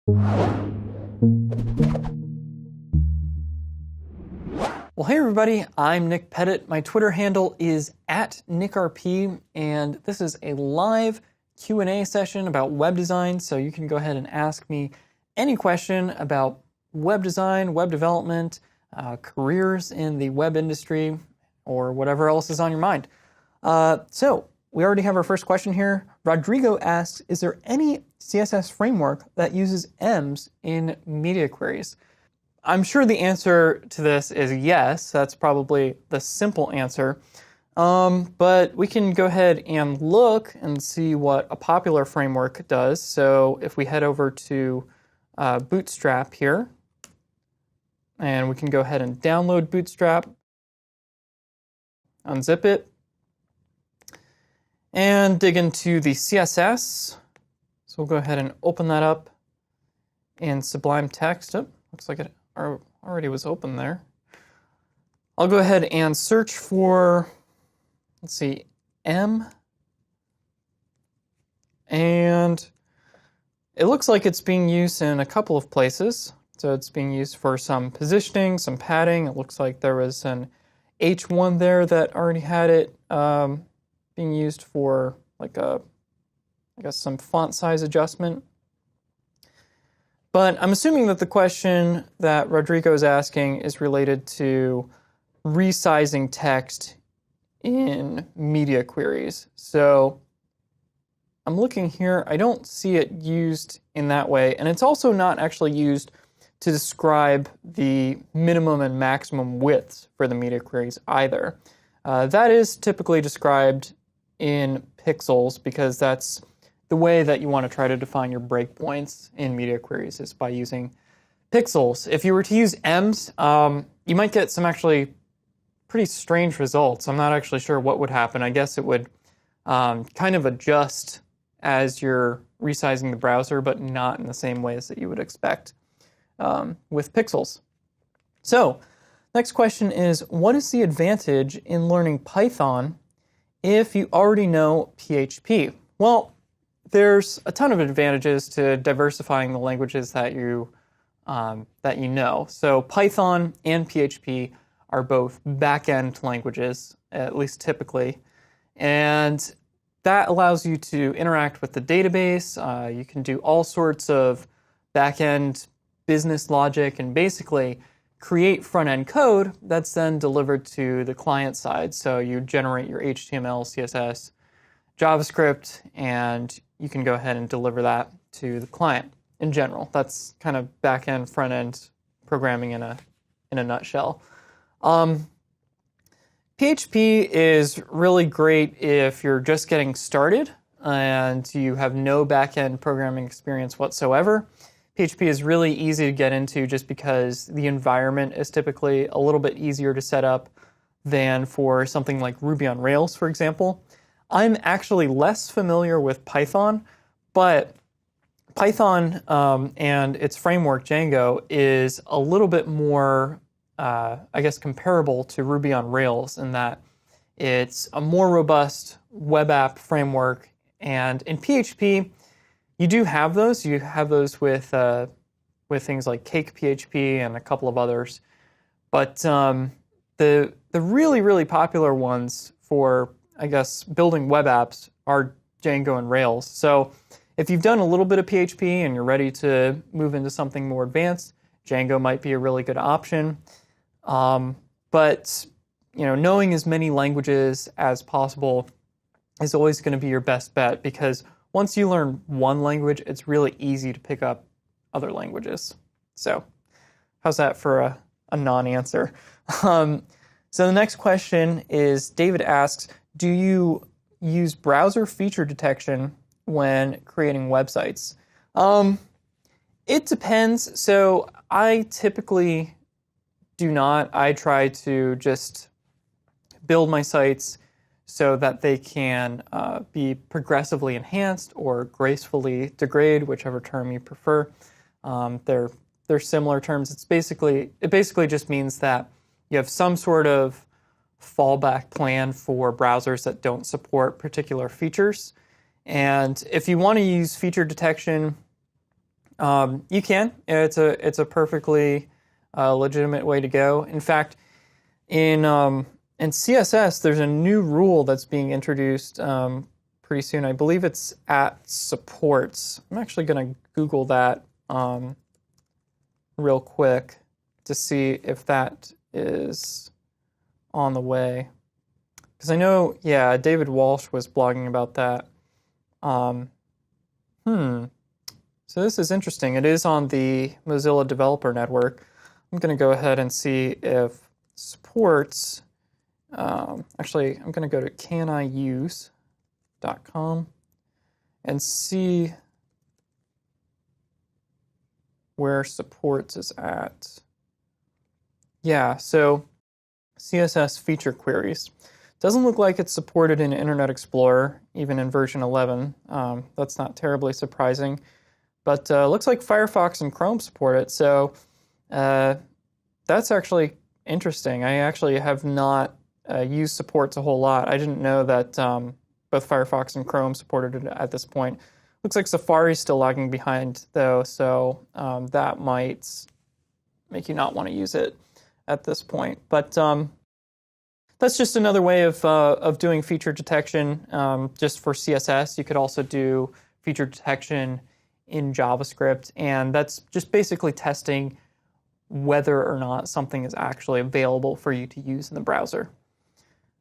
Well, hey everybody, I'm Nick Pettit. My Twitter handle is @NickRP, and this is a live Q&A session about web design, so you can go ahead and ask me any question about web design, web development, careers in the web industry, or whatever else is on your mind. So, we already have our first question here. Rodrigo asks, is there any CSS framework that uses EMS in media queries? I'm sure the answer to this is yes. That's probably the simple answer. But we can go ahead and look and see what a popular framework does. So if we head over to Bootstrap here, and we can go ahead and download Bootstrap, unzip it, and dig into the CSS. So we'll go ahead and open that up in Sublime Text. Oh, looks like it already was open there. I'll go ahead and search for, let's see, M. And it looks like it's being used in a couple of places. So it's being used for some positioning, some padding. It looks like there was an H1 there that already had it being used for like I guess some font size adjustment. But I'm assuming that the question that Rodrigo is asking is related to resizing text in media queries. So I'm looking here, I don't see it used in that way, and it's also not actually used to describe the minimum and maximum widths for the media queries either. That is typically described in pixels because that's the way that you want to try to define your breakpoints in media queries is by using pixels. If you were to use EMS, you might get some actually pretty strange results. I'm not actually sure what would happen. I guess it would kind of adjust as you're resizing the browser, but not in the same ways that you would expect with pixels. So, next question is, what is the advantage in learning Python if you already know PHP? Well, there's a ton of advantages to diversifying the languages that you know. So Python and PHP are both back-end languages, at least typically, and that allows you to interact with the database. You can do all sorts of back-end business logic and basically create front-end code that's then delivered to the client side. So you generate your HTML, CSS, JavaScript, and you can go ahead and deliver that to the client in general. That's kind of back-end, front-end programming in a nutshell. PHP is really great if you're just getting started and you have no back-end programming experience whatsoever. PHP is really easy to get into just because the environment is typically a little bit easier to set up than for something like Ruby on Rails, for example. I'm actually less familiar with Python, but Python and its framework, Django, is a little bit more, I guess, comparable to Ruby on Rails in that it's a more robust web app framework. And in PHP, you do have those. You have those with things like Cake PHP and a couple of others. But the really, really popular ones for, I guess, building web apps are Django and Rails. So if you've done a little bit of PHP and you're ready to move into something more advanced, Django might be a really good option. But knowing as many languages as possible is always going to be your best bet because once you learn one language, it's really easy to pick up other languages. So how's that for a non-answer? So the next question is, David asks, do you use browser feature detection when creating websites? It depends. So I typically do not. I try to just build my sites so that they can be progressively enhanced or gracefully degrade, whichever term you prefer. They're similar terms. It basically just means that you have some sort of fallback plan for browsers that don't support particular features. And if you want to use feature detection You can. It's a perfectly legitimate way to go. In fact, in CSS, there's a new rule that's being introduced pretty soon. I believe it's at supports. I'm actually going to Google that real quick to see if that is on the way. Because I know, yeah, David Walsh was blogging about that. So this is interesting. It is on the Mozilla Developer Network. I'm going to go ahead and see if supports. Actually, I'm going to go to caniuse.com and see where supports is at. Yeah, so CSS feature queries. Doesn't look like it's supported in Internet Explorer, even in version 11. That's not terribly surprising. But looks like Firefox and Chrome support it, so that's actually interesting. I actually have not used supports a whole lot. I didn't know that both Firefox and Chrome supported it at this point. Looks like Safari's still lagging behind, though, so that might make you not want to use it at this point. But that's just another way of doing feature detection just for CSS. You could also do feature detection in JavaScript, and that's just basically testing whether or not something is actually available for you to use in the browser.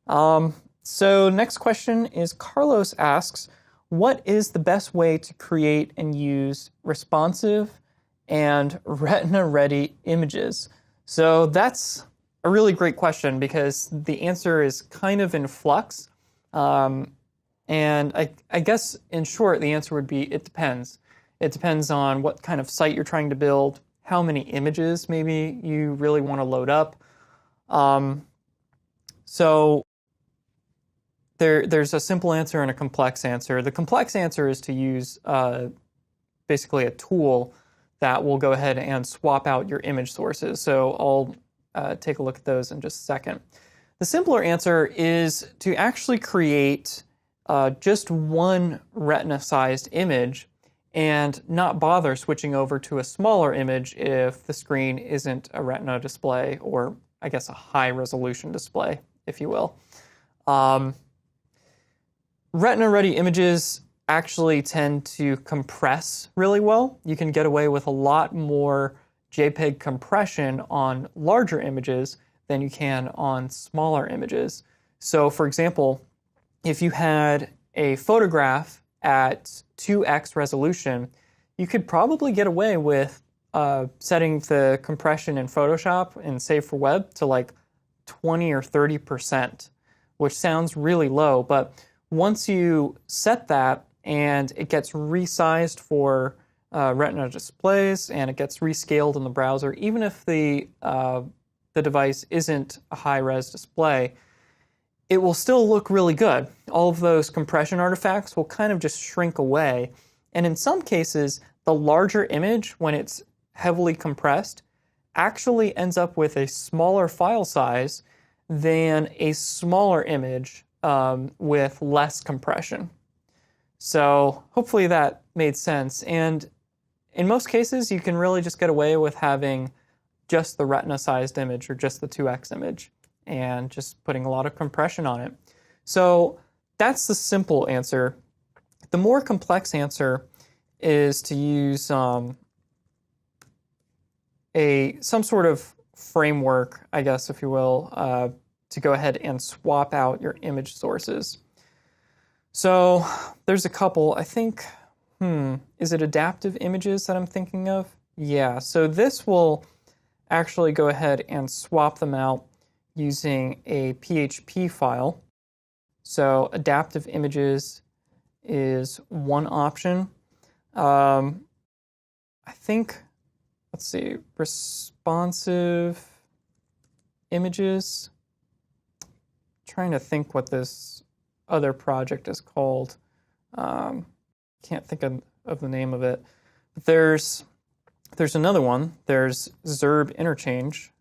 So next question is Carlos asks, what is the best way to create and use responsive and retina-ready images? So that's a really great question because the answer is kind of in flux. And I guess in short, the answer would be it depends. It depends on what kind of site you're trying to build, how many images maybe you really want to load up. So there's a simple answer and a complex answer. The complex answer is to use basically a tool that will go ahead and swap out your image sources. So I'll take a look at those in just a second. The simpler answer is to actually create just one retina-sized image and not bother switching over to a smaller image if the screen isn't a retina display, or I guess a high-resolution display, if you will. Retina-ready images actually tend to compress really well. You can get away with a lot more JPEG compression on larger images than you can on smaller images. So, for example, if you had a photograph at 2x resolution, you could probably get away with setting the compression in Photoshop and Save for Web to like 20 or 30%, which sounds really low, but once you set that and it gets resized for retina displays and it gets rescaled in the browser, even if the device isn't a high-res display, it will still look really good. All of those compression artifacts will kind of just shrink away. And in some cases, the larger image, when it's heavily compressed, actually ends up with a smaller file size than a smaller image with less compression. So hopefully that made sense. And in most cases, you can really just get away with having just the retina-sized image or just the 2x image and just putting a lot of compression on it. So that's the simple answer. The more complex answer is to use some sort of framework, I guess, if you will, to go ahead and swap out your image sources. So there's a couple. I think, is it adaptive images that I'm thinking of? Yeah, so this will actually go ahead and swap them out using a PHP file. So adaptive images is one option. I think, let's see, responsive images. Trying to think what this other project is called. Can't think of the name of it. But there's another one. There's Zurb Interchange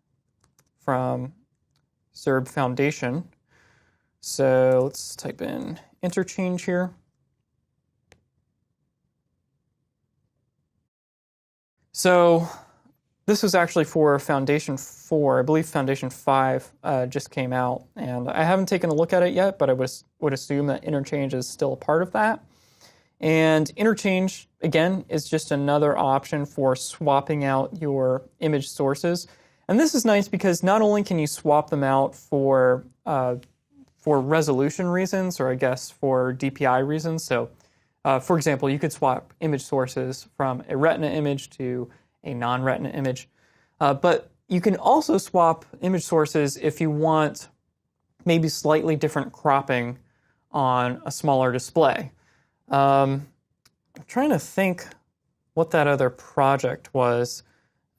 from Zurb Foundation. So let's type in interchange here. So this was actually for Foundation 4. I believe Foundation 5 just came out, and I haven't taken a look at it yet, but I would assume that interchange is still a part of that. And interchange, again, is just another option for swapping out your image sources. And this is nice because not only can you swap them out for resolution reasons, or I guess for DPI reasons. So, for example, you could swap image sources from a retina image to a non-retina image. But you can also swap image sources if you want maybe slightly different cropping on a smaller display. I'm trying to think what that other project was.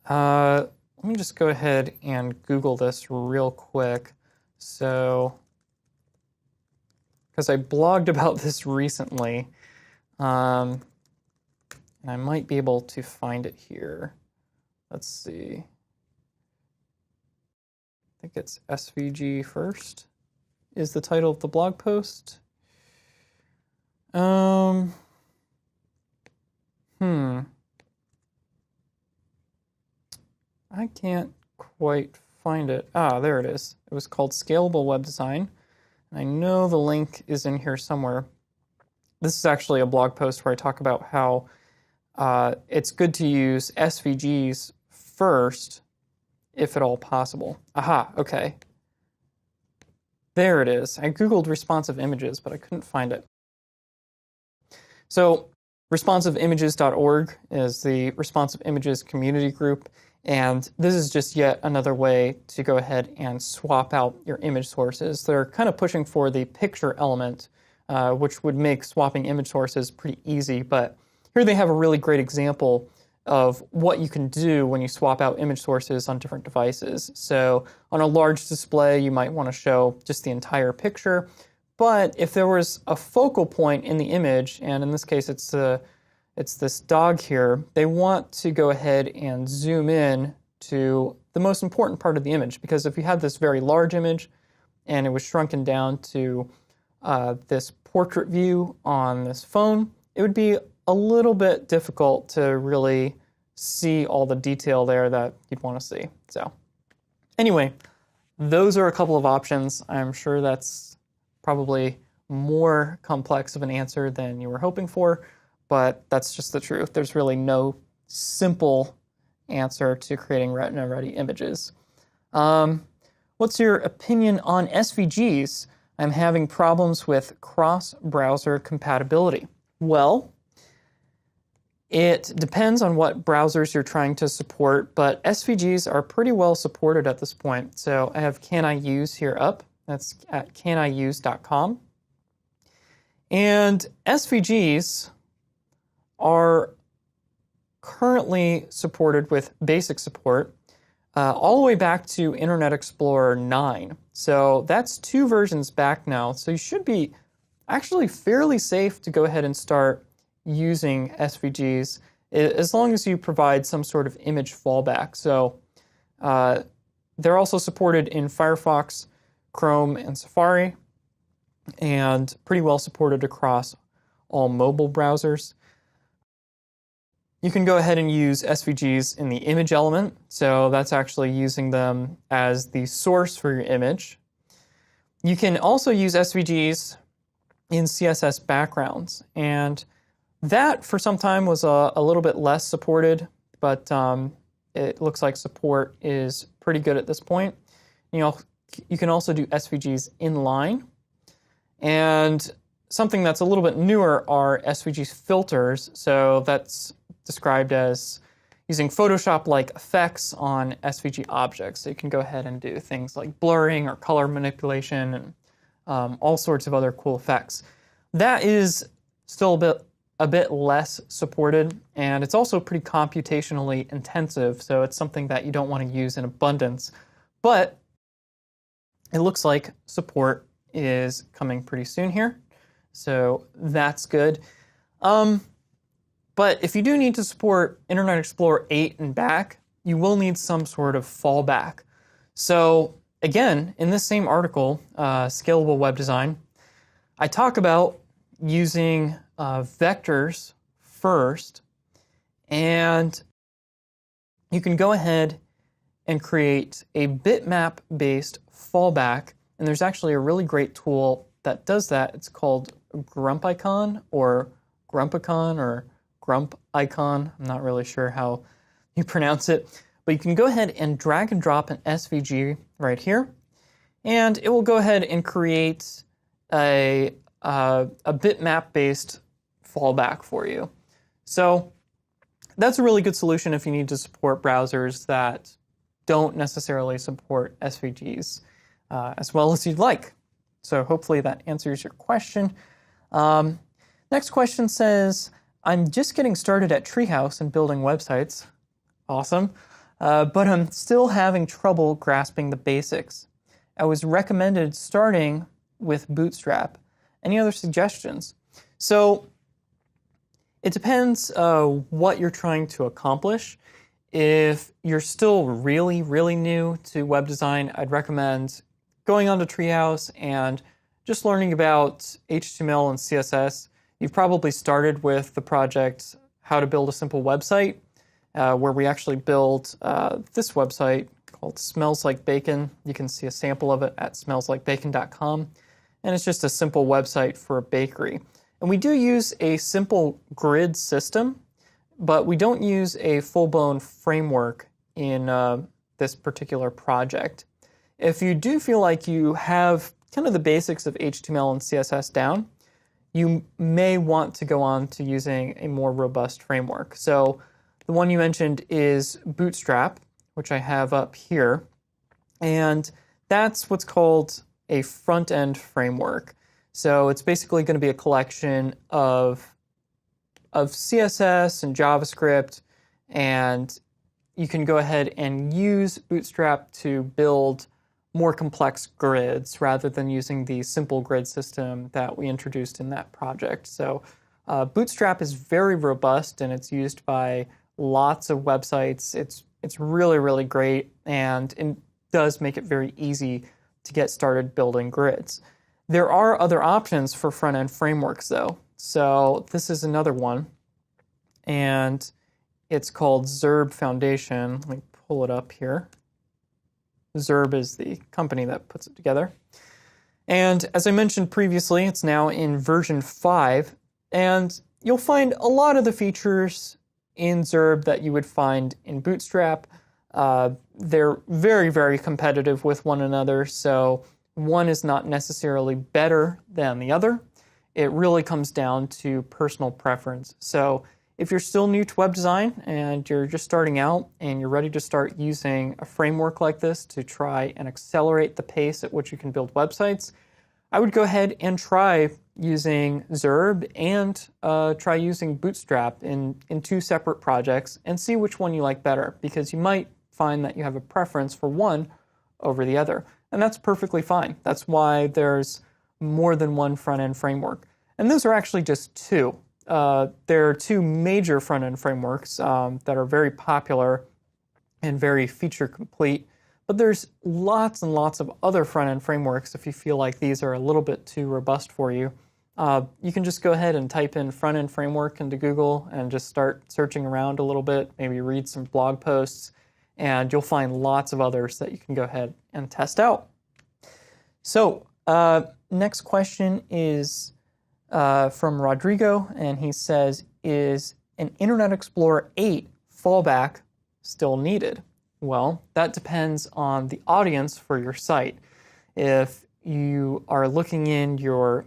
Let me just go ahead and Google this real quick. So, because I blogged about this recently, and I might be able to find it here. Let's see. I think it's SVG first is the title of the blog post. I can't quite find it. Ah, there it is. It was called Scalable Web Design. I know the link is in here somewhere. This is actually a blog post where I talk about how it's good to use SVGs first, if at all possible. Aha, okay. There it is. I Googled responsive images, but I couldn't find it. So responsiveimages.org is the Responsive Images community group, and this is just yet another way to go ahead and swap out your image sources. They're kind of pushing for the picture element, which would make swapping image sources pretty easy, but here they have a really great example of what you can do when you swap out image sources on different devices. So on a large display, you might want to show just the entire picture, but if there was a focal point in the image, and in this case it's this dog here, they want to go ahead and zoom in to the most important part of the image, because if you had this very large image and it was shrunken down to this portrait view on this phone, it would be a little bit difficult to really see all the detail there that you'd want to see. So anyway, those are a couple of options. I'm sure that's probably more complex of an answer than you were hoping for, but that's just the truth. There's really no simple answer to creating retina-ready images. What's your opinion on SVGs? I'm having problems with cross-browser compatibility. Well, it depends on what browsers you're trying to support, but SVGs are pretty well supported at this point. So I have Can I Use here up. That's at caniuse.com. And SVGs are currently supported with basic support all the way back to Internet Explorer 9. So that's 2 versions back now. So you should be actually fairly safe to go ahead and start using SVGs as long as you provide some sort of image fallback. So they're also supported in Firefox, Chrome, and Safari, and pretty well supported across all mobile browsers. You can go ahead and use SVGs in the image element, so that's actually using them as the source for your image. You can also use SVGs in CSS backgrounds, and that for some time was a little bit less supported, but it looks like support is pretty good at this point. You can also do SVGs inline, and something that's a little bit newer are SVG filters. So that's described as using Photoshop-like effects on SVG objects. So you can go ahead and do things like blurring or color manipulation and all sorts of other cool effects. That is still a bit less supported, and it's also pretty computationally intensive, so it's something that you don't want to use in abundance. But it looks like support is coming pretty soon here, so that's good. But if you do need to support Internet Explorer 8 and back, you will need some sort of fallback. So again, in this same article, Scalable Web Design, I talk about using vectors first, and you can go ahead and create a bitmap-based fallback. And there's actually a really great tool that does that. It's called GrumpIcon or GrumpIcon or GrumpIcon. I'm not really sure how you pronounce it. But you can go ahead and drag and drop an SVG right here. And it will go ahead and create a bitmap-based fallback for you. So that's a really good solution if you need to support browsers that don't necessarily support SVGs as well as you'd like. So hopefully that answers your question. Next question says, I'm just getting started at Treehouse and building websites. Awesome. But I'm still having trouble grasping the basics. I was recommended starting with Bootstrap. Any other suggestions? So it depends what you're trying to accomplish. If you're still really, really new to web design, I'd recommend going onto Treehouse and just learning about HTML and CSS. You've probably started with the project How to Build a Simple Website, where we actually build this website called Smells Like Bacon. You can see a sample of it at smellslikebacon.com. And it's just a simple website for a bakery. And we do use a simple grid system, but we don't use a full-blown framework in this particular project. If you do feel like you have kind of the basics of HTML and CSS down, you may want to go on to using a more robust framework. So the one you mentioned is Bootstrap, which I have up here. And that's what's called a front-end framework. So it's basically going to be a collection of CSS and JavaScript, and you can go ahead and use Bootstrap to build more complex grids rather than using the simple grid system that we introduced in that project. So Bootstrap is very robust and it's used by lots of websites. It's really, really great, and it does make it very easy to get started building grids. There are other options for front-end frameworks though. So this is another one, and it's called Zurb Foundation. Let me pull it up here. Zurb is the company that puts it together. And as I mentioned previously, it's now in version 5, and you'll find a lot of the features in Zurb that you would find in Bootstrap. They're very, very competitive with one another, so one is not necessarily better than the other. It really comes down to personal preference. So if you're still new to web design and you're just starting out and you're ready to start using a framework like this to try and accelerate the pace at which you can build websites, I would go ahead and try using Zurb and try using Bootstrap in 2 separate projects and see which one you like better, because you might find that you have a preference for one over the other. And that's perfectly fine. That's why there's more than one front-end framework. And those are actually just 2. There are 2 major front-end frameworks that are very popular and very feature complete, but there's lots and lots of other front-end frameworks if you feel like these are a little bit too robust for you. You can just go ahead and type in front-end framework into Google and just start searching around a little bit, maybe read some blog posts, and you'll find lots of others that you can go ahead and test out. So next question is from Rodrigo, and he says, is an Internet Explorer 8 fallback still needed? Well, that depends on the audience for your site. If you are looking in your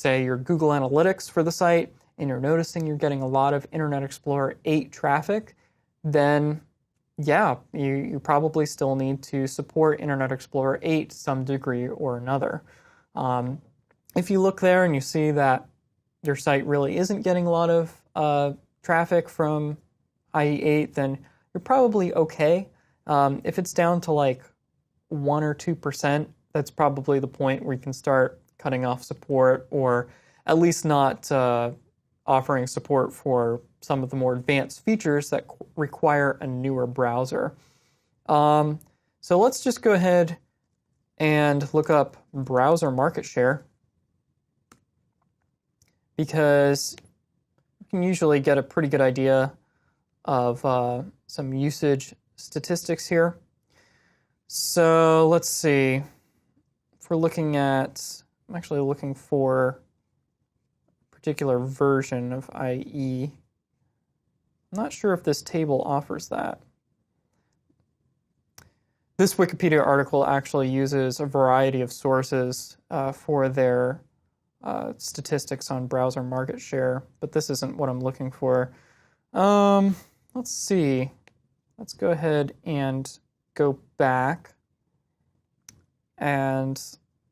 Google Analytics for the site, and you're noticing you're getting a lot of Internet Explorer 8 traffic, then yeah, you probably still need to support Internet Explorer 8 to some degree or another. If you look there and you see that your site really isn't getting a lot of traffic from IE8, then you're probably okay. If it's down to like 1 or 2%, that's probably the point where you can start cutting off support, or at least not offering support for some of the more advanced features that require a newer browser. So let's just go ahead and look up browser market share, because you can usually get a pretty good idea of some usage statistics here. So let's see. If we're looking at, I'm actually looking for a particular version of IE. I'm not sure if this table offers that. This Wikipedia article actually uses a variety of sources for their statistics on browser market share, but this isn't what I'm looking for. Let's see. Let's go ahead and go back and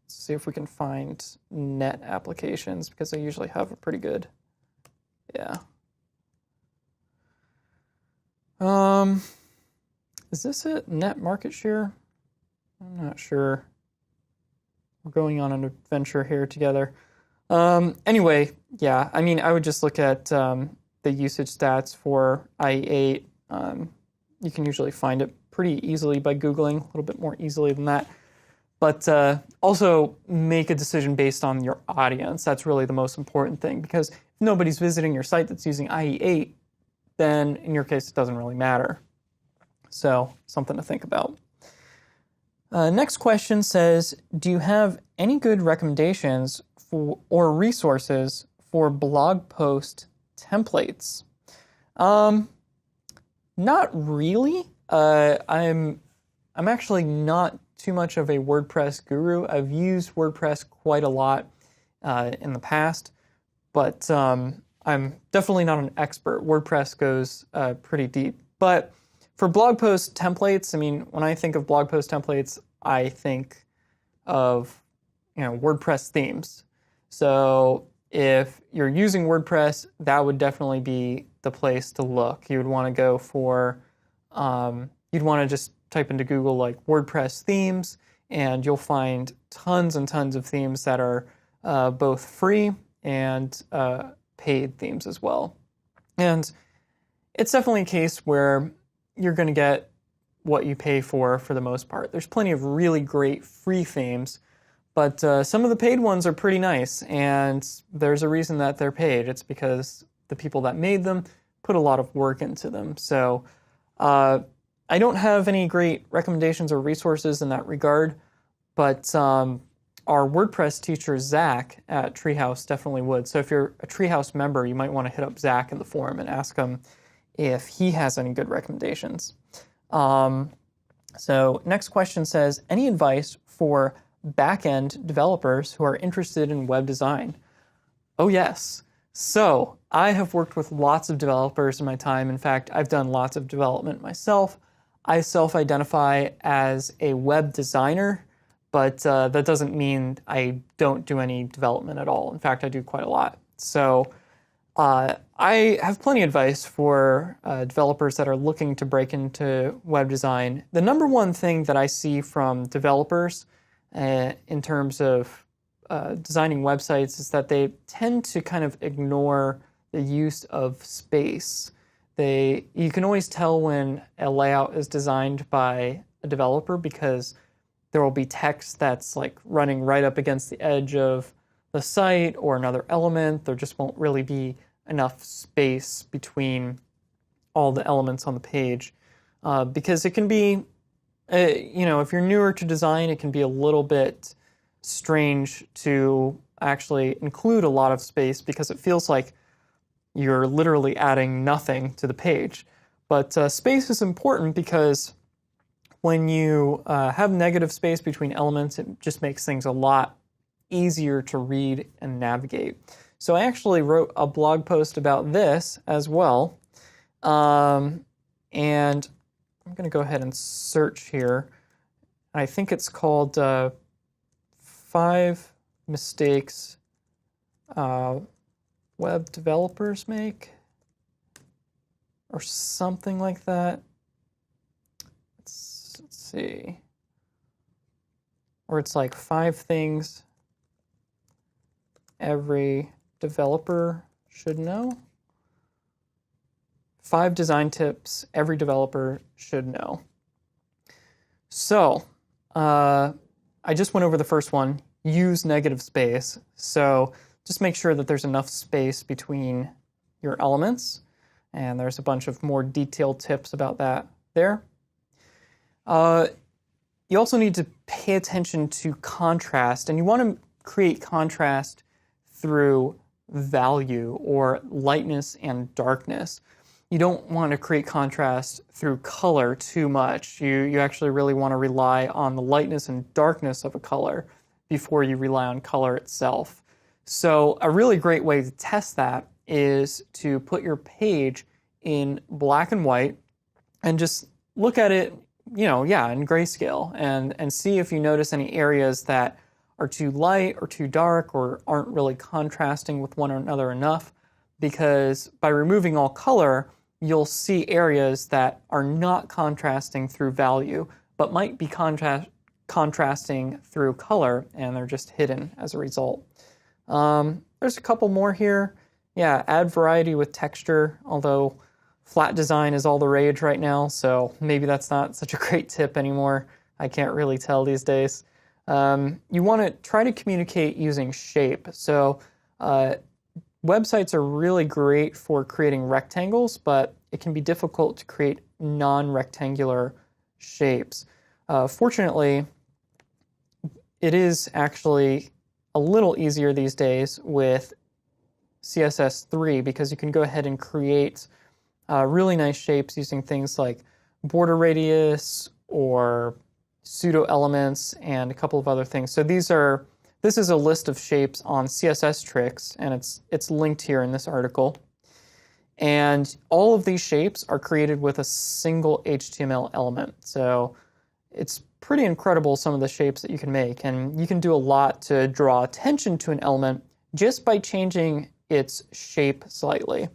see if we can find net applications, because I usually have a pretty good, yeah. Is this it? Net market share? I'm not sure. We're going on an adventure here together. Anyway, yeah, I mean, I would just look at the usage stats for IE8. You can usually find it pretty easily by Googling, a little bit more easily than that. But also make a decision based on your audience. That's really the most important thing, because if nobody's visiting your site that's using IE8, then in your case, it doesn't really matter. So, something to think about. Next question says, do you have any good recommendations for or resources for blog post templates? Not really. I'm actually not too much of a WordPress guru. I've used WordPress quite a lot in the past, but I'm definitely not an expert. WordPress goes pretty deep. But for blog post templates, I mean, when I think of blog post templates, I think of, WordPress themes. So if you're using WordPress, that would definitely be the place to look. You would want to go for, you'd want to just type into Google like WordPress themes, and you'll find tons and tons of themes that are both free and paid themes as well. And it's definitely a case where you're going to get what you pay for the most part. There's plenty of really great free themes, but some of the paid ones are pretty nice, and there's a reason that they're paid. It's because the people that made them put a lot of work into them. So I don't have any great recommendations or resources in that regard, but our WordPress teacher, Zach, at Treehouse definitely would. So if you're a Treehouse member, you might want to hit up Zach in the forum and ask him if he has any good recommendations. So next question says, any advice for back-end developers who are interested in web design? Oh, yes. So I have worked with lots of developers in my time. In fact, I've done lots of development myself. I self-identify as a web designer, but that doesn't mean I don't do any development at all. In fact, I do quite a lot. So I have plenty of advice for developers that are looking to break into web design. The number one thing that I see from developers in terms of designing websites is that they tend to kind of ignore the use of space. You can always tell when a layout is designed by a developer because there will be text that's like running right up against the edge of the site or another element. There just won't really be enough space between all the elements on the page because it can be, if you're newer to design, it can be a little bit strange to actually include a lot of space because it feels like you're literally adding nothing to the page. But space is important because when you have negative space between elements, it just makes things a lot easier to read and navigate. So I actually wrote a blog post about this as well. And I'm going to go ahead and search here. I think it's called 5 Mistakes Web Developers Make, or something like that. Let's see. Or it's like 5 things every developer should know. 5 design tips every developer should know. So, I just went over the first one, use negative space. So just make sure that there's enough space between your elements. And there's a bunch of more detailed tips about that there. You also need to pay attention to contrast, and you want to create contrast through value or lightness and darkness. You don't want to create contrast through color too much. You actually really want to rely on the lightness and darkness of a color before you rely on color itself. So a really great way to test that is to put your page in black and white and just look at it, in grayscale and see if you notice any areas that are too light or too dark or aren't really contrasting with one another enough, because by removing all color, you'll see areas that are not contrasting through value, but might be contrasting through color, and they're just hidden as a result. There's a couple more here. Yeah, add variety with texture, although flat design is all the rage right now, so maybe that's not such a great tip anymore. I can't really tell these days. You want to try to communicate using shape. So websites are really great for creating rectangles, but it can be difficult to create non-rectangular shapes. Fortunately, it is actually a little easier these days with CSS3 because you can go ahead and create really nice shapes using things like border radius or pseudo elements and a couple of other things. So this is a list of shapes on CSS Tricks, and it's linked here in this article. And all of these shapes are created with a single HTML element. So it's pretty incredible, some of the shapes that you can make, and you can do a lot to draw attention to an element just by changing its shape slightly.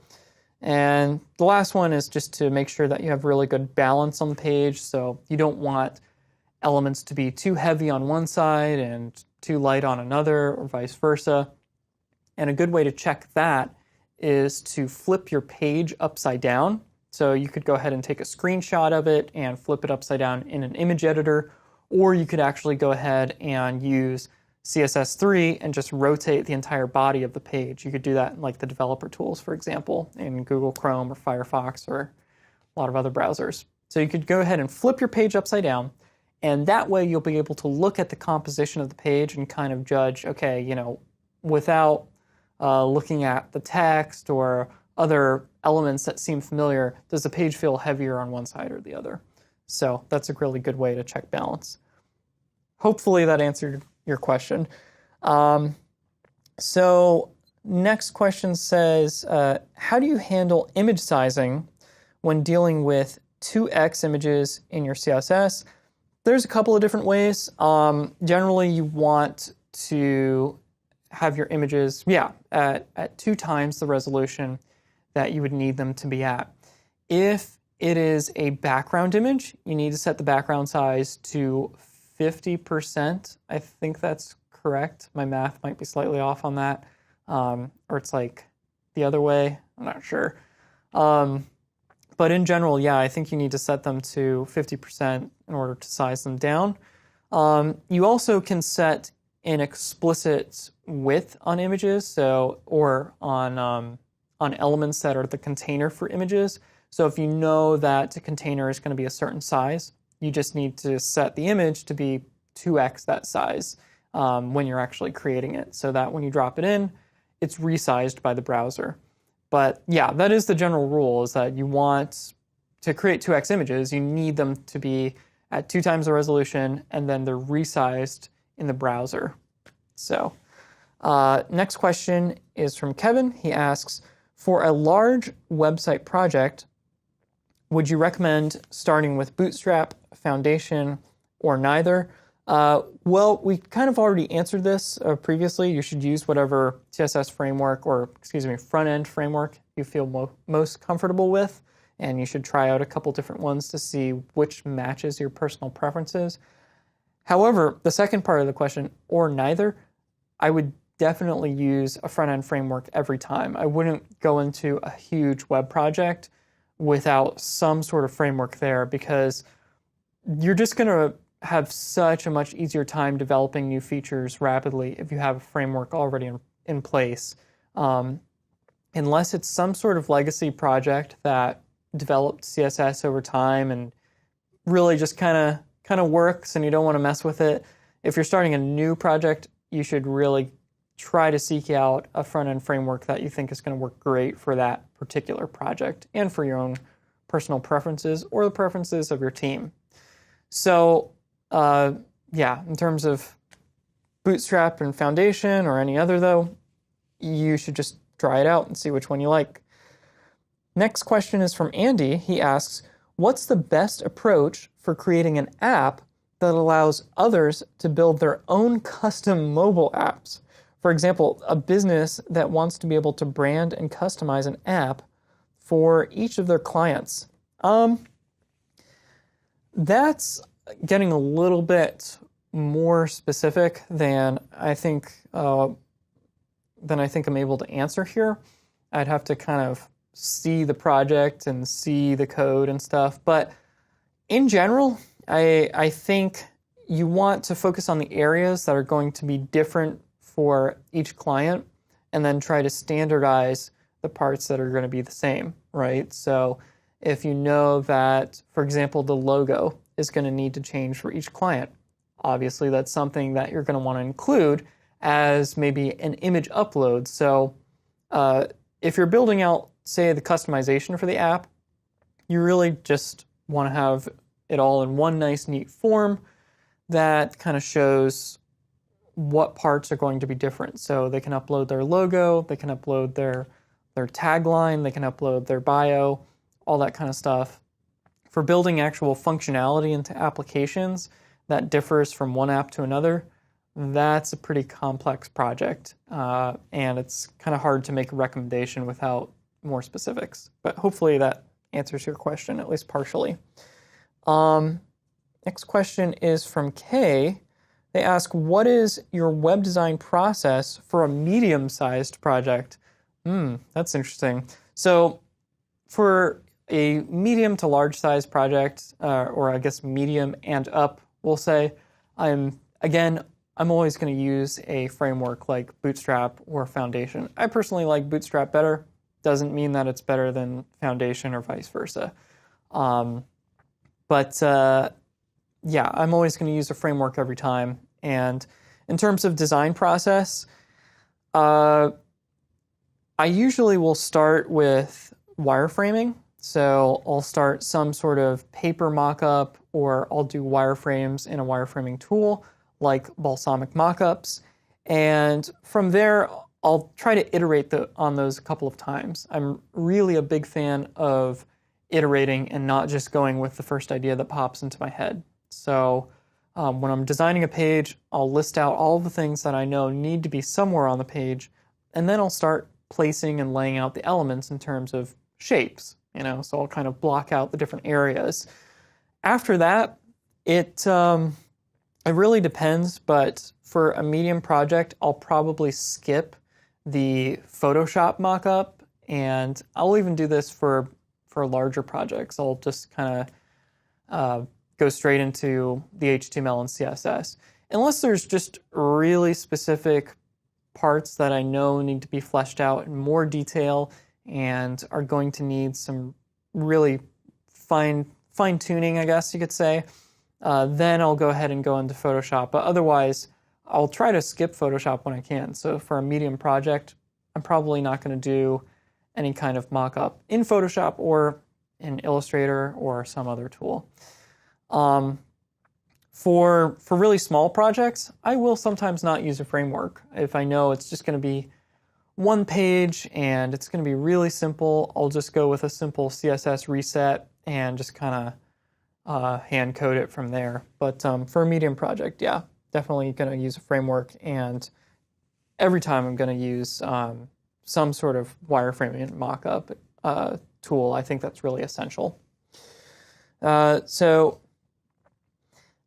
And the last one is just to make sure that you have really good balance on the page. So you don't want elements to be too heavy on one side and too light on another, or vice versa. And a good way to check that is to flip your page upside down. So you could go ahead and take a screenshot of it and flip it upside down in an image editor, or you could actually go ahead and use CSS3 and just rotate the entire body of the page. You could do that in like the developer tools, for example, in Google Chrome or Firefox or a lot of other browsers. So you could go ahead and flip your page upside down, and that way you'll be able to look at the composition of the page and kind of judge, okay, without looking at the text or other elements that seem familiar, does the page feel heavier on one side or the other? So that's a really good way to check balance. Hopefully that answered your question. So next question says, how do you handle image sizing when dealing with 2x images in your CSS? There's a couple of different ways. Generally, you want to have your images, at 2 times the resolution that you would need them to be at. If it is a background image, you need to set the background size to 50%. I think that's correct. My math might be slightly off on that. Or it's like the other way. I'm not sure. But in general, I think you need to set them to 50% in order to size them down. You also can set an explicit width on images, or on elements that are the container for images. So if you know that the container is going to be a certain size, you just need to set the image to be 2x that size when you're actually creating it, so that when you drop it in, it's resized by the browser. But that is the general rule, is that you want to create 2x images, you need them to be at 2 times the resolution, and then they're resized in the browser. So next question is from Kevin. He asks, for a large website project, would you recommend starting with Bootstrap, Foundation, or neither? Well, we kind of already answered this previously. You should use whatever CSS framework, front-end framework you feel most comfortable with, and you should try out a couple different ones to see which matches your personal preferences. However, the second part of the question, or neither, I would definitely use a front-end framework every time. I wouldn't go into a huge web project without some sort of framework there, because you're just going to have such a much easier time developing new features rapidly if you have a framework already in place. unless it's some sort of legacy project that developed CSS over time and really just kind of works and you don't want to mess with it. If you're starting a new project, you should really try to seek out a front-end framework that you think is going to work great for that particular project and for your own personal preferences or the preferences of your team. So in terms of Bootstrap and Foundation or any other though, you should just try it out and see which one you like. Next question is from Andy. He asks, what's the best approach for creating an app that allows others to build their own custom mobile apps? For example, a business that wants to be able to brand and customize an app for each of their clients. That's getting a little bit more specific than I think I'm able to answer here. I'd have to kind of see the project and see the code and stuff. But in general, I think you want to focus on the areas that are going to be different for each client and then try to standardize the parts that are going to be the same, right? So if you know that, for example, the logo is going to need to change for each client, obviously that's something that you're going to want to include as maybe an image upload. So if you're building out, say, the customization for the app, you really just want to have it all in one nice, neat form that kind of shows what parts are going to be different. So they can upload their logo, they can upload their tagline, they can upload their bio, all that kind of stuff. For building actual functionality into applications that differs from one app to another, that's a pretty complex project, and it's kind of hard to make a recommendation without more specifics. But hopefully that answers your question, at least partially. Next question is from Kay. They ask, what is your web design process for a medium-sized project? That's interesting. So for a medium to large size project, or I guess medium and up, we'll say, I'm always going to use a framework like Bootstrap or Foundation. I personally like Bootstrap better. Doesn't mean that it's better than Foundation or vice versa. I'm always going to use a framework every time. And in terms of design process, I usually will start with wireframing. So I'll start some sort of paper mockup, or I'll do wireframes in a wireframing tool like Balsamiq Mockups. And from there, I'll try to iterate on those a couple of times. I'm really a big fan of iterating and not just going with the first idea that pops into my head. So when I'm designing a page, I'll list out all the things that I know need to be somewhere on the page, and then I'll start placing and laying out the elements in terms of shapes, so I'll kind of block out the different areas. After that, it really depends, but for a medium project, I'll probably skip the Photoshop mockup, and I'll even do this for larger projects. I'll just kind of go straight into the HTML and CSS. Unless there's just really specific parts that I know need to be fleshed out in more detail and are going to need some really fine-tuning, I guess you could say, then I'll go ahead and go into Photoshop. But otherwise, I'll try to skip Photoshop when I can. So for a medium project, I'm probably not going to do any kind of mock-up in Photoshop or in Illustrator or some other tool. For really small projects, I will sometimes not use a framework. If I know it's just going to be one page and it's going to be really simple, I'll just go with a simple CSS reset and just kind of hand code it from there. But for a medium project, yeah, definitely going to use a framework, and every time I'm going to use some sort of wireframing and mockup tool. I think that's really essential. So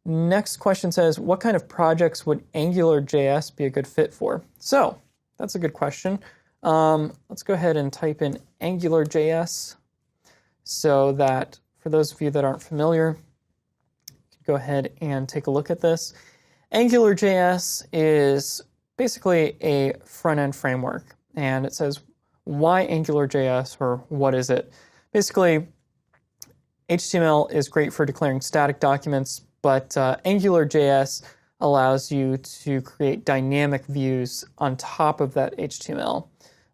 next question says, what kind of projects would AngularJS be a good fit for? So that's a good question. Let's go ahead and type in AngularJS so that for those of you that aren't familiar, you can go ahead and take a look at this. AngularJS is basically a front-end framework, and it says, why AngularJS, or what is it? Basically, HTML is great for declaring static documents, but AngularJS allows you to create dynamic views on top of that HTML.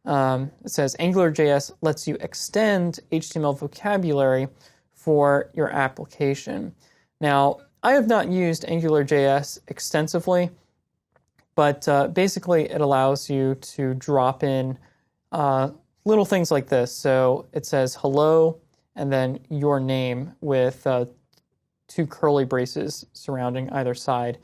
It says AngularJS lets you extend HTML vocabulary for your application. Now, I have not used AngularJS extensively, but basically it allows you to drop in little things like this. So it says hello and then your name with two curly braces surrounding either side.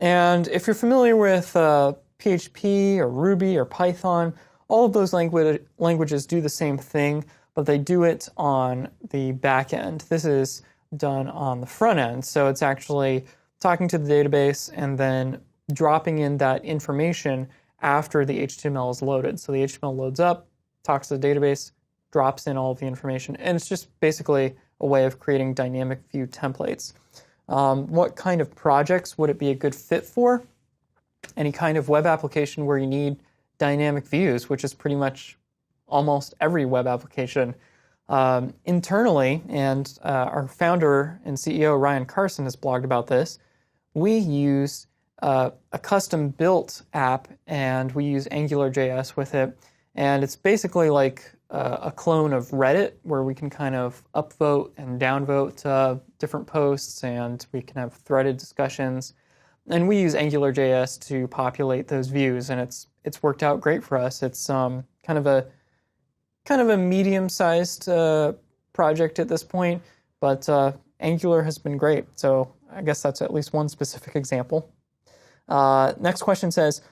And if you're familiar with PHP or Ruby or Python, all of those languages do the same thing, but they do it on the back end. This is done on the front end, so it's actually talking to the database and then dropping in that information after the HTML is loaded. So the HTML loads up, talks to the database, drops in all of the information, and it's just basically a way of creating dynamic view templates. What kind of projects would it be a good fit for? Any kind of web application where you need dynamic views, which is pretty much almost every web application. Internally, and our founder and CEO, Ryan Carson, has blogged about this, we use a custom-built app, and we use AngularJS with it. And it's basically like a clone of Reddit, where we can kind of upvote and downvote different posts, and we can have threaded discussions. And we use AngularJS to populate those views, and it's worked out great for us. It's kind of a medium-sized project at this point, but Angular has been great. So I guess that's at least one specific example. Next question says,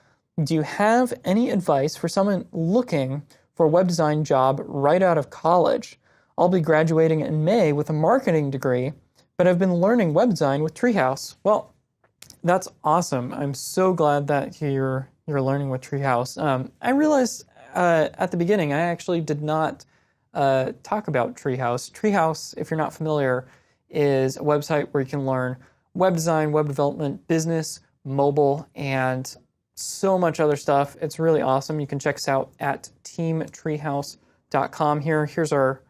do you have any advice for someone looking for a web design job right out of college? I'll be graduating in May with a marketing degree, but I've been learning web design with Treehouse. Well, that's awesome. I'm so glad that you're learning with Treehouse. I realized at the beginning, I actually did not talk about Treehouse. Treehouse, if you're not familiar, is a website where you can learn web design, web development, business, mobile, and so much other stuff. It's really awesome. You can check us out at teamtreehouse.com here. Here's our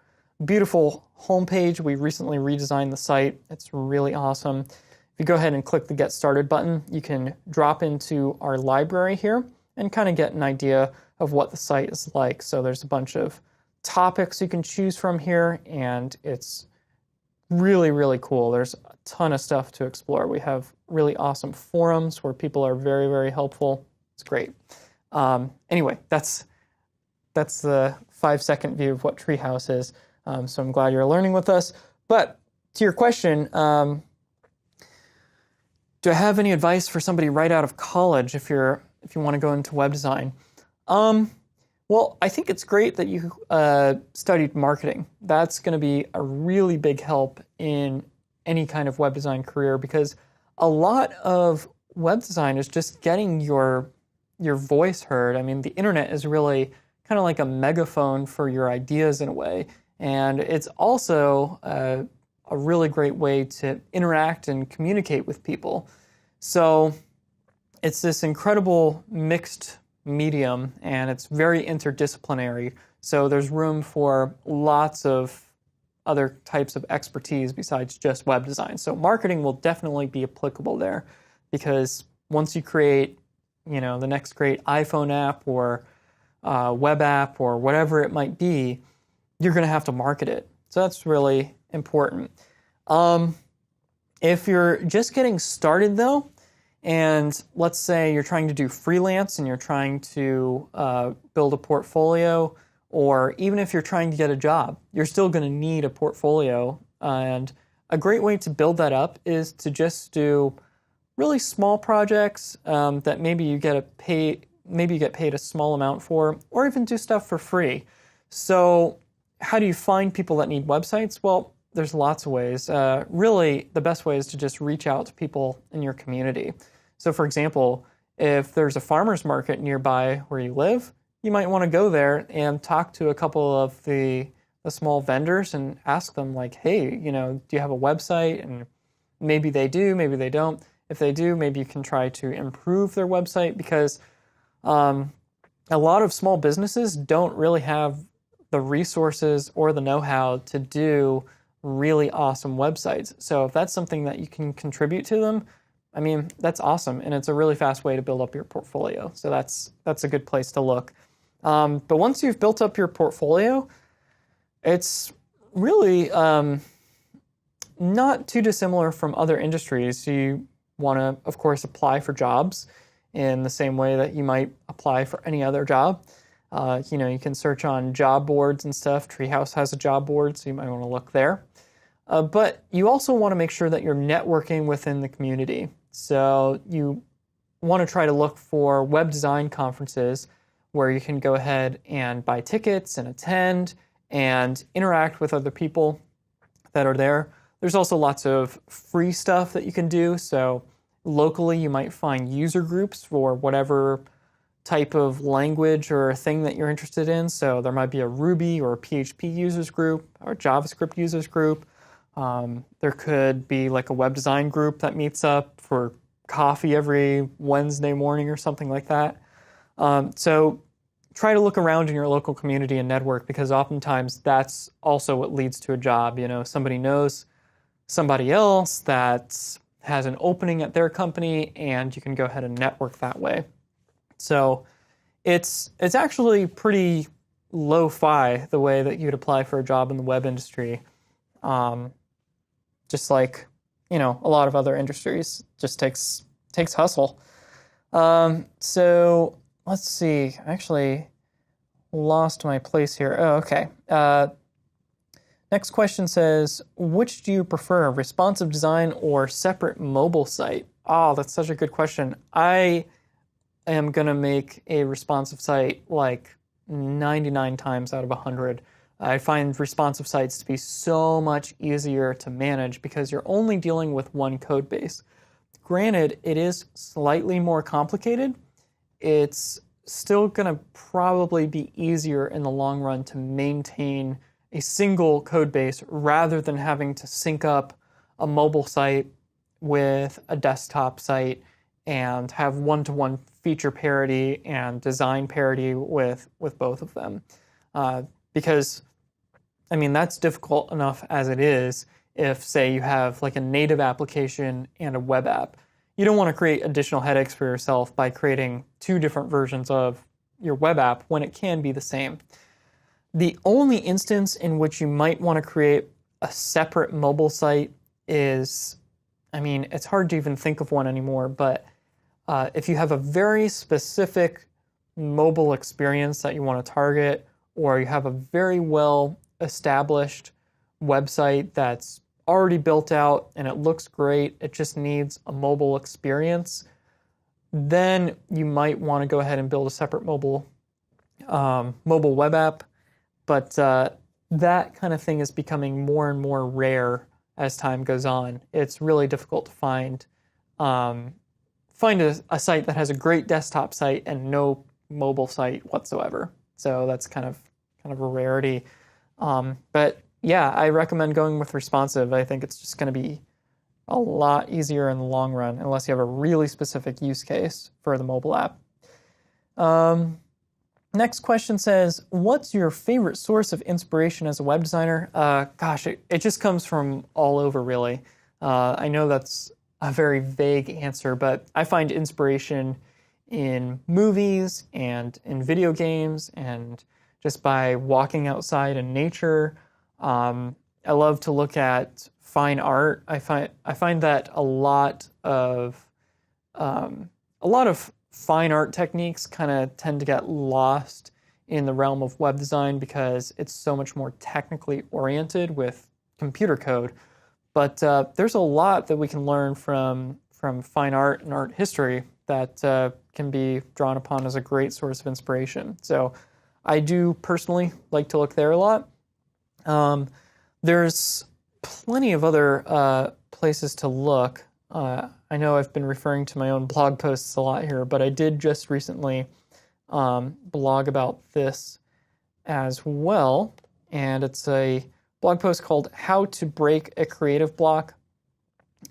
beautiful homepage. We recently redesigned the site. It's really awesome. If you go ahead and click the Get Started button, you can drop into our library here and kind of get an idea of what the site is like. So there's a bunch of topics you can choose from here, and it's really, really cool. There's a ton of stuff to explore. We have really awesome forums where people are very, very helpful. It's great. Anyway, that's the 5-second view of what Treehouse is. So I'm glad you're learning with us. But to your question, do I have any advice for somebody right out of college if you want to go into web design? Well, I think it's great that you studied marketing. That's going to be a really big help in any kind of web design career, because a lot of web design is just getting your voice heard. I mean, the internet is really kind of like a megaphone for your ideas in a way, and it's also a really great way to interact and communicate with people. So it's this incredible mixed medium, and it's very interdisciplinary. So there's room for lots of other types of expertise besides just web design. So marketing will definitely be applicable there, because once you create, the next great iPhone app or web app or whatever it might be, you're going to have to market it. So that's really important. If you're just getting started though, and let's say you're trying to do freelance and you're trying to build a portfolio, or even if you're trying to get a job, you're still going to need a portfolio. And a great way to build that up is to just do really small projects that maybe you get paid a small amount for, or even do stuff for free. So how do you find people that need websites? Well, there's lots of ways. Really, the best way is to just reach out to people in your community. So for example, if there's a farmer's market nearby where you live, you might want to go there and talk to a couple of the small vendors and ask them like, hey, do you have a website? And maybe they do, maybe they don't. If they do, maybe you can try to improve their website, because a lot of small businesses don't really have the resources or the know-how to do really awesome websites. So if that's something that you can contribute to them, I mean, that's awesome, and it's a really fast way to build up your portfolio. So that's a good place to look. But once you've built up your portfolio, it's really not too dissimilar from other industries. You want to, of course, apply for jobs in the same way that you might apply for any other job. You can search on job boards and stuff. Treehouse has a job board, so you might want to look there. But you also want to make sure that you're networking within the community. So you want to try to look for web design conferences where you can go ahead and buy tickets and attend and interact with other people that are there. There's also lots of free stuff that you can do. So locally, you might find user groups for whatever type of language or thing that you're interested in. So there might be a Ruby or a PHP users group or a JavaScript users group. There could be like a web design group that meets up for coffee every Wednesday morning or something like that. So try to look around in your local community and network, because oftentimes that's also what leads to a job. Somebody knows somebody else that has an opening at their company, and you can go ahead and network that way. So it's actually pretty lo-fi the way that you'd apply for a job in the web industry. Just like, a lot of other industries, just takes hustle. So let's see, I actually lost my place here. Oh, okay. Next question says, which do you prefer, responsive design or separate mobile site? Oh, that's such a good question. I am going to make a responsive site like 99 times out of 100. I find responsive sites to be so much easier to manage because you're only dealing with one code base. Granted, it is slightly more complicated. It's still going to probably be easier in the long run to maintain a single code base rather than having to sync up a mobile site with a desktop site and have one-to-one feature parity and design parity with both of them. Because, that's difficult enough as it is if, say, you have like a native application and a web app. You don't want to create additional headaches for yourself by creating two different versions of your web app when it can be the same. The only instance in which you might want to create a separate mobile site is, it's hard to even think of one anymore, but if you have a very specific mobile experience that you want to target, or you have a very well established website that's already built out and it looks great, it just needs a mobile experience, then you might want to go ahead and build a separate mobile web app. But that kind of thing is becoming more and more rare as time goes on. It's really difficult to find a site that has a great desktop site and no mobile site whatsoever. So that's kind of a rarity. But yeah, I recommend going with responsive. I think it's just going to be a lot easier in the long run, unless you have a really specific use case for the mobile app. Next question says, what's your favorite source of inspiration as a web designer? It just comes from all over, really. I know that's a very vague answer, but I find inspiration in movies and in video games and just by walking outside in nature. I love to look at fine art. I find that a lot of fine art techniques kind of tend to get lost in the realm of web design because it's so much more technically oriented with computer code. But there's a lot that we can learn from fine art and art history that can be drawn upon as a great source of inspiration. So I do personally like to look there a lot. There's plenty of other places to look. I know I've been referring to my own blog posts a lot here, but I did just recently blog about this as well. And it's a blog post called How to Break a Creative Block.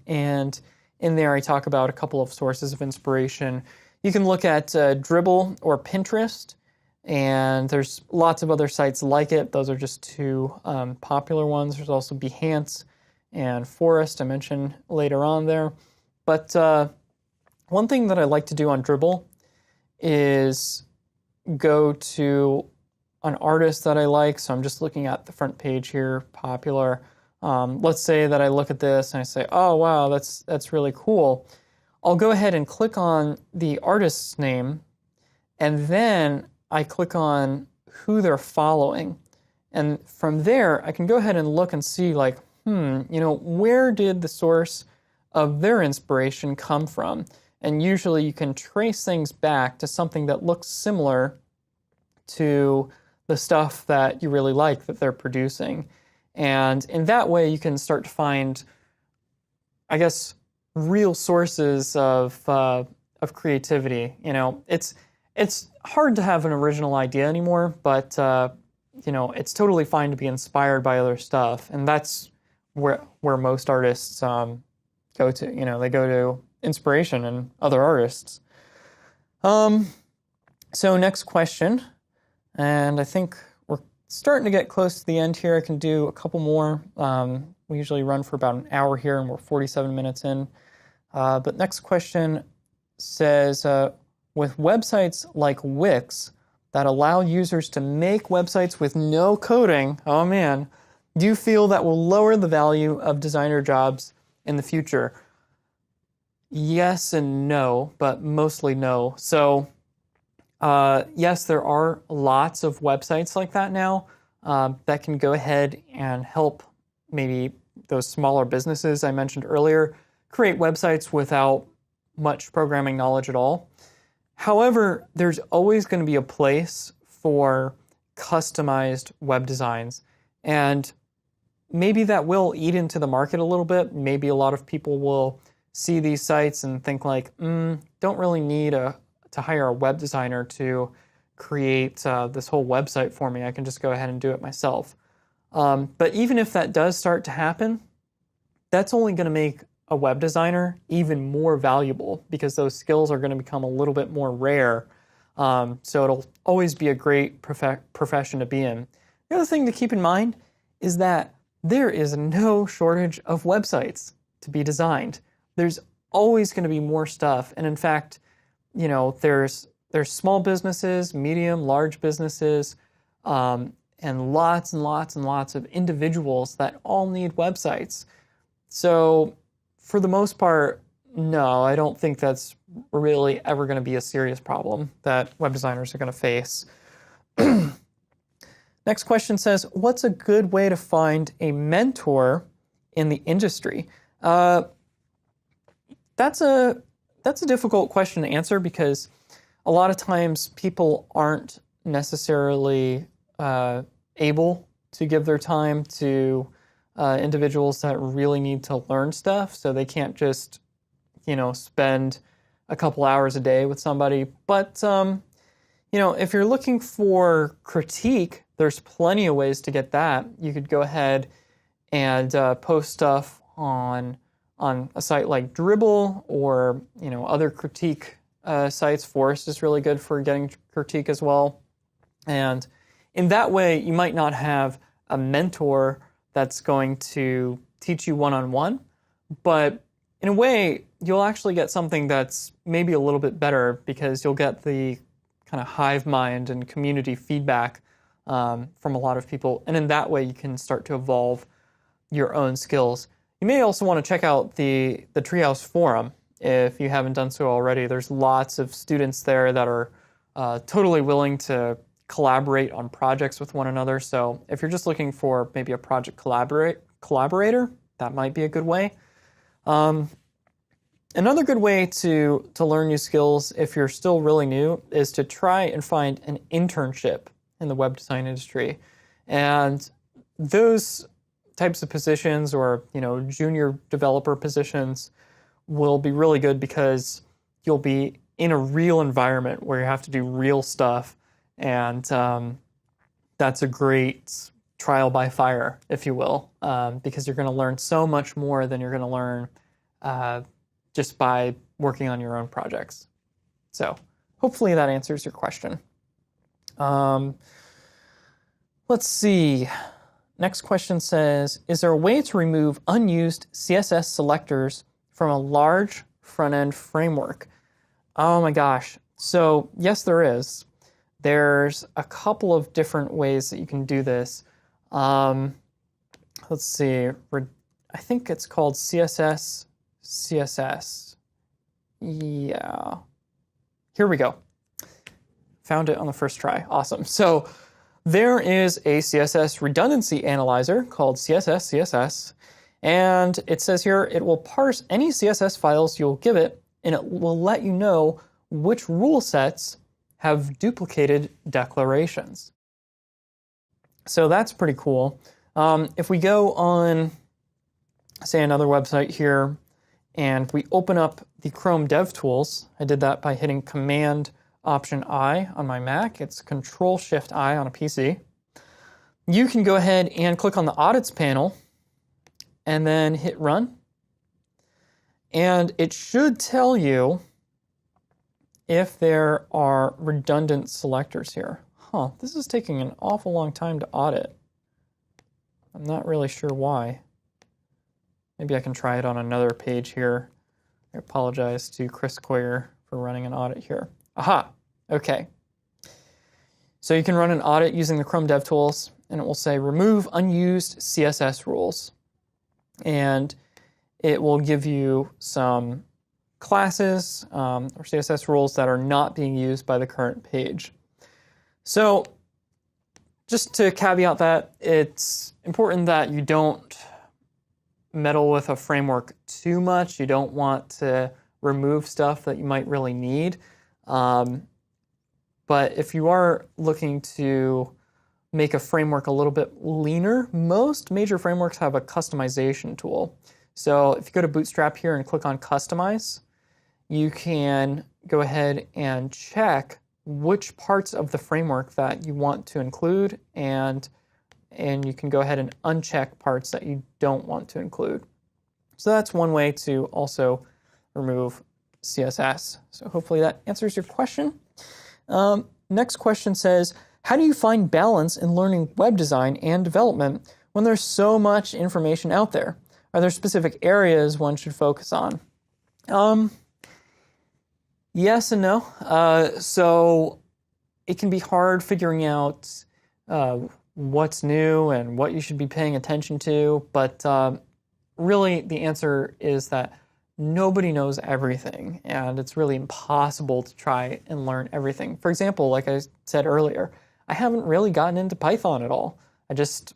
And in there I talk about a couple of sources of inspiration. You can look at Dribbble or Pinterest. And there's lots of other sites like it. Those are just two popular ones. There's also Behance and Forest I mentioned later on there. But one thing that I like to do on Dribbble is go to an artist that I like. So I'm just looking at the front page here, popular. Let's say that I look at this and I say, oh, wow, that's really cool. I'll go ahead and click on the artist's name, and then I click on who they're following. And from there, I can go ahead and look and see like, where did the source of their inspiration come from? And usually you can trace things back to something that looks similar to the stuff that you really like that they're producing. And in that way, you can start to find, I guess, real sources of creativity. It's hard to have an original idea anymore, but it's totally fine to be inspired by other stuff, and that's where most artists go to. They go to inspiration in other artists. So next question, and I think we're starting to get close to the end here. I can do a couple more. We usually run for about an hour here, and we're 47 minutes in. But next question says, with websites like Wix that allow users to make websites with no coding, oh man, do you feel that will lower the value of designer jobs in the future? Yes and no, but mostly no. So yes, there are lots of websites like that now that can go ahead and help maybe those smaller businesses I mentioned earlier create websites without much programming knowledge at all. However, there's always going to be a place for customized web designs, and maybe that will eat into the market a little bit. Maybe a lot of people will see these sites and think like, don't really need to hire a web designer to create this whole website for me. I can just go ahead and do it myself. But even if that does start to happen, that's only going to make a web designer even more valuable because those skills are going to become a little bit more rare. So it'll always be a great profession to be in. The other thing to keep in mind is that there is no shortage of websites to be designed. There's always going to be more stuff. And in fact, there's small businesses, medium, large businesses, and lots and lots and lots of individuals that all need websites. So for the most part, no, I don't think that's really ever going to be a serious problem that web designers are going to face. Next question says, what's a good way to find a mentor in the industry? That's a difficult question to answer because a lot of times people aren't necessarily able to give their time to individuals that really need to learn stuff, so they can't just, spend a couple hours a day with somebody. But, if you're looking for critique, there's plenty of ways to get that. You could go ahead and post stuff on a site like Dribbble or, other critique sites. Forest is really good for getting critique as well. And in that way, you might not have a mentor that's going to teach you one-on-one, but in a way, you'll actually get something that's maybe a little bit better because you'll get the kind of hive mind and community feedback from a lot of people. And in that way, you can start to evolve your own skills. You may also want to check out the Treehouse Forum if you haven't done so already. There's lots of students there that are totally willing to collaborate on projects with one another. So if you're just looking for maybe a project collaborator, that might be a good way. Another good way to learn new skills if you're still really new is to try and find an internship in the web design industry. And those types of positions or, junior developer positions will be really good because you'll be in a real environment where you have to do real stuff. And that's a great trial by fire, if you will, because you're going to learn so much more than you're going to learn just by working on your own projects. So hopefully that answers your question. Let's see. Next question says, is there a way to remove unused CSS selectors from a large front-end framework? Oh my gosh. So yes, there is. There's a couple of different ways that you can do this. Let's see. I think it's called CSS. Yeah. Here we go. Found it on the first try. Awesome. So there is a CSS redundancy analyzer called CSS, and it says here it will parse any CSS files you'll give it, and it will let you know which rule sets have duplicated declarations. So that's pretty cool. If we go on, say, another website here, and we open up the Chrome DevTools, I did that by hitting Command-Option-I on my Mac. It's Control-Shift-I on a PC. You can go ahead and click on the Audits panel and then hit Run. And it should tell you if there are redundant selectors here. This is taking an awful long time to audit. I'm not really sure why. Maybe I can try it on another page here. I apologize to Chris Coyer for running an audit here. Aha, okay. So you can run an audit using the Chrome DevTools, and it will say remove unused CSS rules. And it will give you some classes or CSS rules that are not being used by the current page. So just to caveat that, it's important that you don't meddle with a framework too much. You don't want to remove stuff that you might really need. But if you are looking to make a framework a little bit leaner, most major frameworks have a customization tool. So if you go to Bootstrap here and click on Customize, you can go ahead and check which parts of the framework that you want to include, and you can go ahead and uncheck parts that you don't want to include. So that's one way to also remove CSS. So hopefully that answers your question. Next question says, how do you find balance in learning web design and development when there's so much information out there? Are there specific areas one should focus on? Yes and no. So it can be hard figuring out what's new and what you should be paying attention to, but really the answer is that nobody knows everything, and it's really impossible to try and learn everything. For example, like I said earlier, I haven't really gotten into Python at all. I just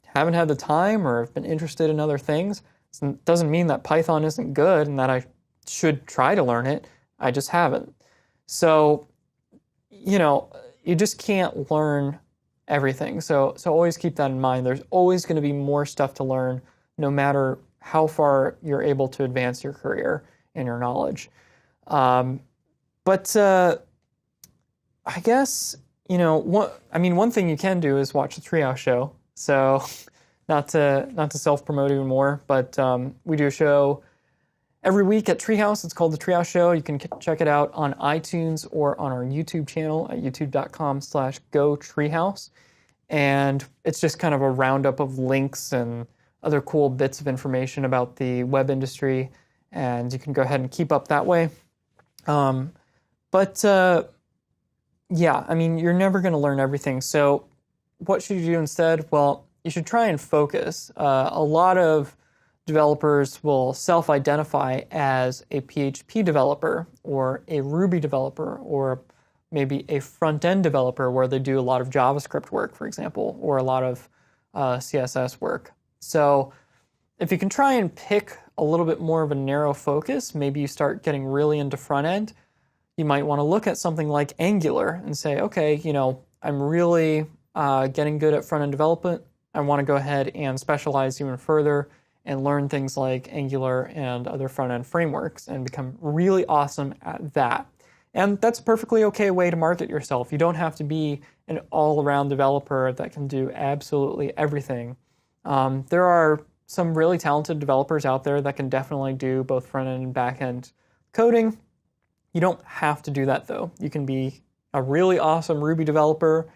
haven't had the time or have been interested in other things. It doesn't mean that Python isn't good and that I should try to learn it. I just haven't. So, you just can't learn everything. So always keep that in mind. There's always going to be more stuff to learn, no matter how far you're able to advance your career and your knowledge. But I guess, one thing you can do is watch the Treehouse Show. So not to self-promote even more, but we do a show every week at Treehouse. It's called The Treehouse Show. You can check it out on iTunes or on our YouTube channel at youtube.com/GoTreehouse. And it's just kind of a roundup of links and other cool bits of information about the web industry. And you can go ahead and keep up that way. You're never going to learn everything. So what should you do instead? Well, you should try and focus. A lot of developers will self-identify as a PHP developer or a Ruby developer or maybe a front-end developer where they do a lot of JavaScript work, for example, or a lot of CSS work. So if you can try and pick a little bit more of a narrow focus, maybe you start getting really into front-end, you might want to look at something like Angular and say, okay, I'm really getting good at front-end development. I want to go ahead and specialize even further and learn things like Angular and other front-end frameworks and become really awesome at that. And that's a perfectly okay way to market yourself. You don't have to be an all-around developer that can do absolutely everything. There are some really talented developers out there that can definitely do both front-end and back-end coding. You don't have to do that, though. You can be a really awesome Ruby developer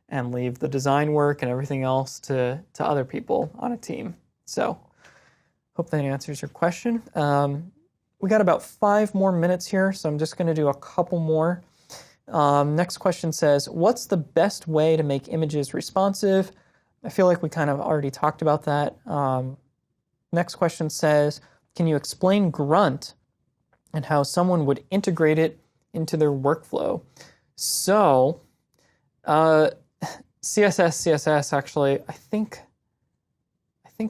and leave the design work and everything else to other people on a team. So hope that answers your question. We got about 5 more minutes here, so I'm just going to do a couple more. Next question says, what's the best way to make images responsive? I feel like we kind of already talked about that. Next question says, can you explain Grunt and how someone would integrate it into their workflow? So, CSS actually, I think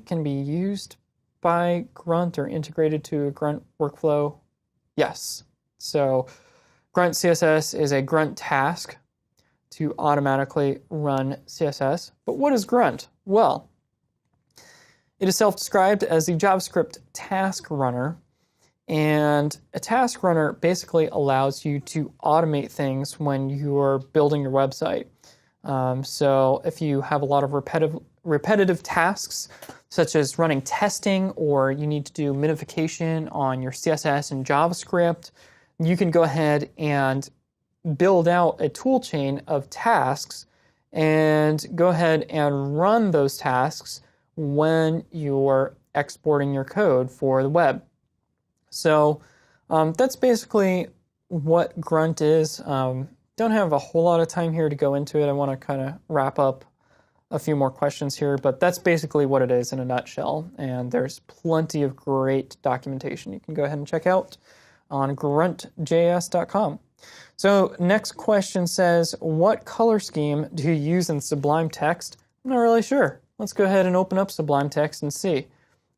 can be used by Grunt or integrated to a Grunt workflow. Yes. So Grunt CSS is a Grunt task to automatically run CSS. But what is Grunt? Well, it is self-described as the JavaScript task runner. And a task runner basically allows you to automate things when you're building your website. So if you have a lot of repetitive tasks, such as running testing, or you need to do minification on your CSS and JavaScript, you can go ahead and build out a tool chain of tasks and go ahead and run those tasks when you're exporting your code for the web. So that's basically what Grunt is. Don't have a whole lot of time here to go into it. I want to kind of wrap up a few more questions here, but that's basically what it is in a nutshell. And there's plenty of great documentation you can go ahead and check out on gruntjs.com. So next question says, what color scheme do you use in Sublime Text? I'm not really sure. Let's go ahead and open up Sublime Text and see.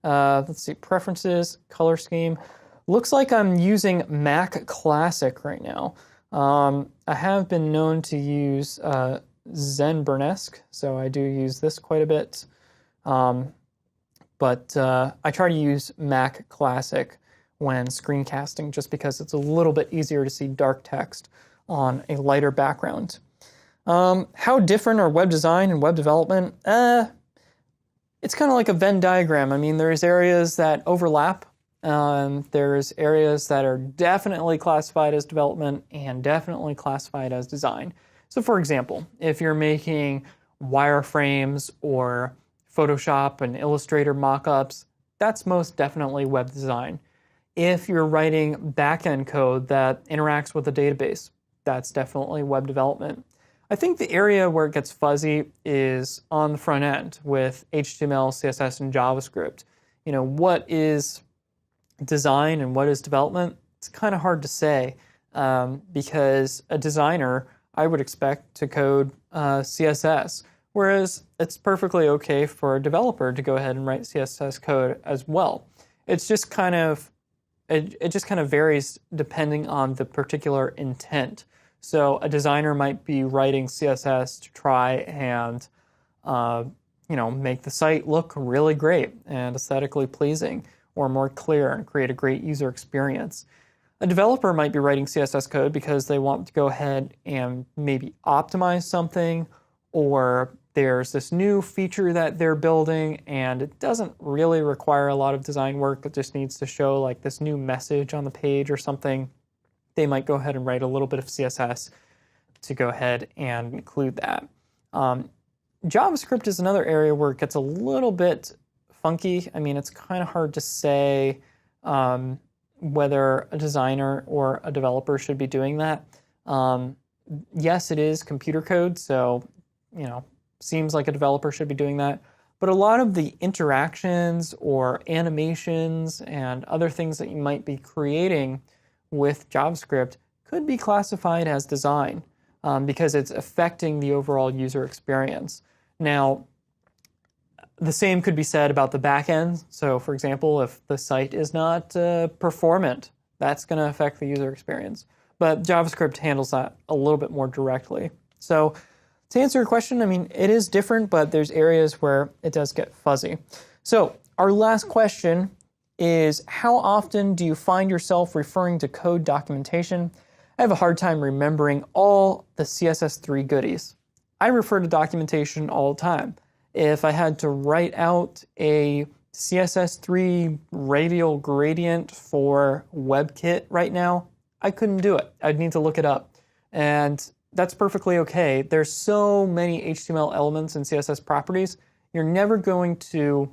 Let's see, preferences, color scheme. Looks like I'm using Mac Classic right now. I have been known to use ZenBurnesque, so I do use this quite a bit. But I try to use Mac Classic when screencasting just because it's a little bit easier to see dark text on a lighter background. How different are web design and web development? It's kind of like a Venn diagram. I mean, there's areas that overlap. There's areas that are definitely classified as development and definitely classified as design. So for example, if you're making wireframes or Photoshop and Illustrator mockups, that's most definitely web design. If you're writing back-end code that interacts with a database, that's definitely web development. I think the area where it gets fuzzy is on the front end with HTML, CSS, and JavaScript. You know, what is design and what is development? It's kind of hard to say because a designer, I would expect to code CSS, whereas it's perfectly okay for a developer to go ahead and write CSS code as well. It's just kind of it just kind of varies depending on the particular intent. So a designer might be writing CSS to try and make the site look really great and aesthetically pleasing or more clear and create a great user experience. A developer might be writing CSS code because they want to go ahead and maybe optimize something, or there's this new feature that they're building and it doesn't really require a lot of design work. It just needs to show like this new message on the page or something. They might go ahead and write a little bit of CSS to go ahead and include that. JavaScript is another area where it gets a little bit funky. I mean, it's kind of hard to say whether a designer or a developer should be doing that. Yes, it is computer code, so, seems like a developer should be doing that. But a lot of the interactions or animations and other things that you might be creating with JavaScript could be classified as design because it's affecting the overall user experience. Now, the same could be said about the back end. So, for example, if the site is not performant, that's going to affect the user experience. But JavaScript handles that a little bit more directly. So, to answer your question, I mean, it is different, but there's areas where it does get fuzzy. So, our last question is, how often do you find yourself referring to code documentation? I have a hard time remembering all the CSS3 goodies. I refer to documentation all the time. If I had to write out a CSS3 radial gradient for WebKit right now, I couldn't do it. I'd need to look it up. And that's perfectly okay. There's so many HTML elements and CSS properties, you're never going to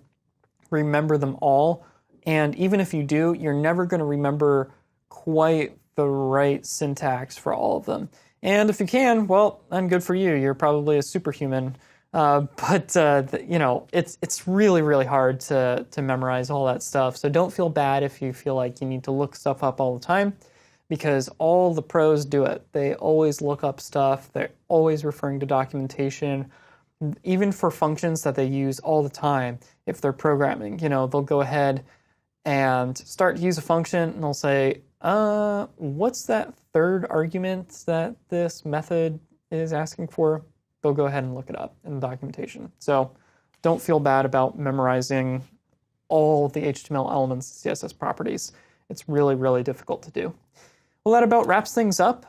remember them all. And even if you do, you're never going to remember quite the right syntax for all of them. And if you can, well, then good for you. You're probably a superhuman. It's really, really hard to memorize all that stuff. So don't feel bad if you feel like you need to look stuff up all the time, because all the pros do it. They always look up stuff. They're always referring to documentation, even for functions that they use all the time. If they're programming, they'll go ahead and start to use a function and they'll say, what's that third argument that this method is asking for? They'll go ahead and look it up in the documentation. So don't feel bad about memorizing all the HTML elements, CSS properties. It's really, really difficult to do. Well, that about wraps things up.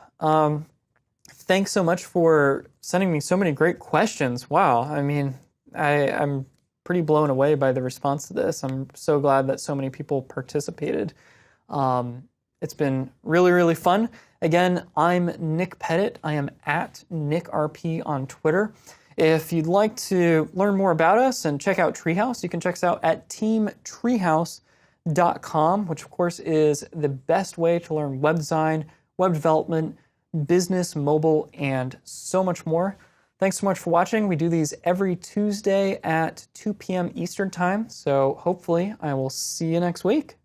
Thanks so much for sending me so many great questions. Wow, I mean, I'm pretty blown away by the response to this. I'm so glad that so many people participated. It's been really, really fun. Again, I'm Nick Pettit. I am at NickRP on Twitter. If you'd like to learn more about us and check out Treehouse, you can check us out at teamtreehouse.com, which of course is the best way to learn web design, web development, business, mobile, and so much more. Thanks so much for watching. We do these every Tuesday at 2 p.m. Eastern Time, so hopefully I will see you next week.